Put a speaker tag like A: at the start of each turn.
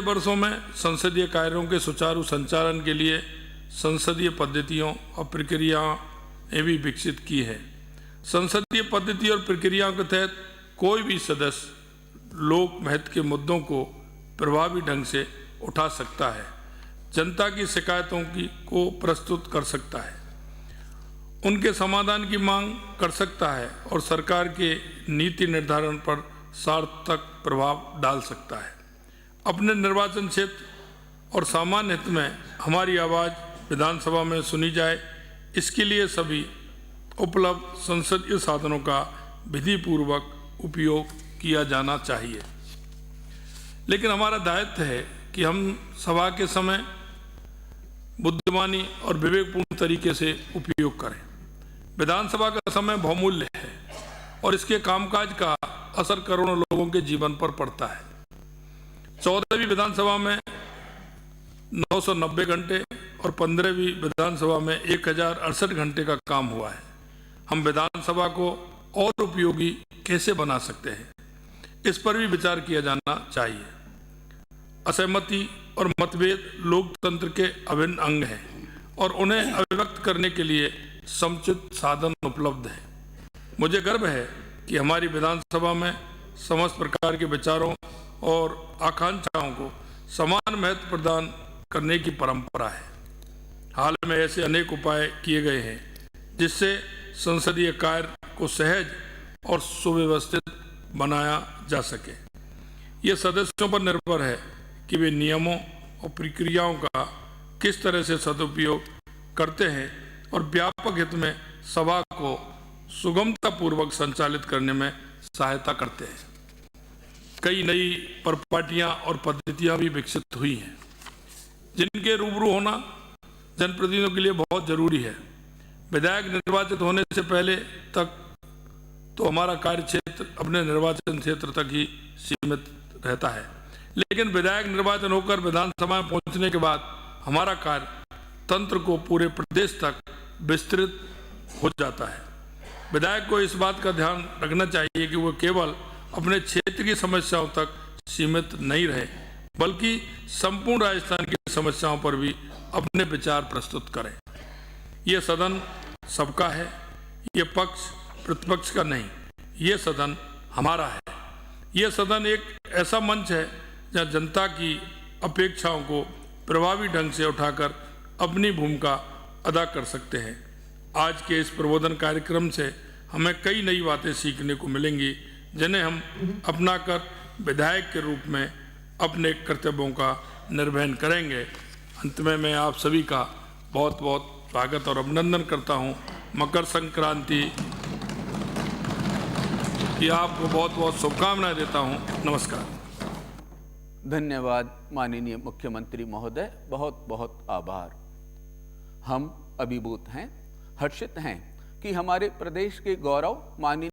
A: वर्षों में संसदीय कार्यों के सुचारू संचालन के लिए संसदीय पद्धतियों और प्रक्रियाएं भी विकसित की है। संसदीय पद्धति और प्रक्रियाओं के तहत कोई भी सदस्य लोक महत्व के मुद्दों को प्रभावी ढंग से उठा सकता है, जनता की शिकायतों को प्रस्तुत कर सकता है, उनके समाधान की मांग कर सकता है और सरकार के नीति निर्धारण पर सार्थक प्रभाव डाल सकता है। अपने निर्वाचन क्षेत्र और सामान्य हित में हमारी आवाज़ विधानसभा में सुनी जाए, इसके लिए सभी उपलब्ध संसदीय साधनों का विधिपूर्वक उपयोग किया जाना चाहिए। लेकिन हमारा दायित्व है कि हम सभा के समय बुद्धिमानी और विवेकपूर्ण तरीके से उपयोग करें। विधानसभा का समय बहुमूल्य है और इसके कामकाज का असर करोड़ों लोगों के जीवन पर पड़ता है। 14वीं विधानसभा में 990 घंटे और 15वीं विधानसभा में 1068 घंटे का काम हुआ है। हम विधानसभा को और उपयोगी कैसे बना सकते हैं, इस पर भी विचार किया जाना चाहिए। असहमति और मतभेद लोकतंत्र के अभिन्न अंग हैं और उन्हें अभिव्यक्त करने के लिए समुचित साधन उपलब्ध हैं। मुझे गर्व है कि हमारी विधानसभा में समस्त प्रकार के विचारों और आकांक्षाओं को समान महत्व प्रदान करने की परंपरा है। हाल में ऐसे अनेक उपाय किए गए हैं जिससे संसदीय कार्य को सहज और सुव्यवस्थित बनाया जा सके। ये सदस्यों पर निर्भर है कि वे नियमों और प्रक्रियाओं का किस तरह से सदुपयोग करते हैं और व्यापक हित में सभा को सुगमतापूर्वक संचालित करने में सहायता करते हैं। कई नई परिपाटियां और पद्धतियां भी विकसित हुई हैं, जिनके रूबरू होना जनप्रतिनिधियों के लिए बहुत जरूरी है। विधायक निर्वाचित होने से पहले तक तो हमारा कार्य क्षेत्र अपने निर्वाचन क्षेत्र तक ही सीमित रहता है, लेकिन विधायक निर्वाचन होकर विधानसभा में पहुंचने के बाद हमारा कार्य तंत्र को पूरे प्रदेश तक विस्तृत हो जाता है। विधायक को इस बात का ध्यान रखना चाहिए कि वो केवल अपने क्षेत्र की समस्याओं तक सीमित नहीं रहे, बल्कि संपूर्ण राजस्थान की समस्याओं पर भी अपने विचार प्रस्तुत करें। ये सदन सबका है, ये पक्ष प्रतिपक्ष का नहीं, ये सदन हमारा है। ये सदन एक ऐसा मंच है जहाँ जनता की अपेक्षाओं को प्रभावी ढंग से उठाकर अपनी भूमिका अदा कर सकते हैं। आज के इस प्रबोधन कार्यक्रम से हमें कई नई बातें सीखने को मिलेंगी, जिन्हें हम अपनाकर विधायक के रूप में अपने कर्तव्यों का निर्वहन करेंगे। अंत में मैं आप सभी का बहुत बहुत स्वागत और अभिनंदन करता हूं। मकर संक्रांति की आपको बहुत बहुत शुभकामनाएं देता हूं। नमस्कार।
B: धन्यवाद माननीय मुख्यमंत्री महोदय, बहुत बहुत आभार। हम अभिभूत हैं, हर्षित हैं कि हमारे प्रदेश के गौरव माननीय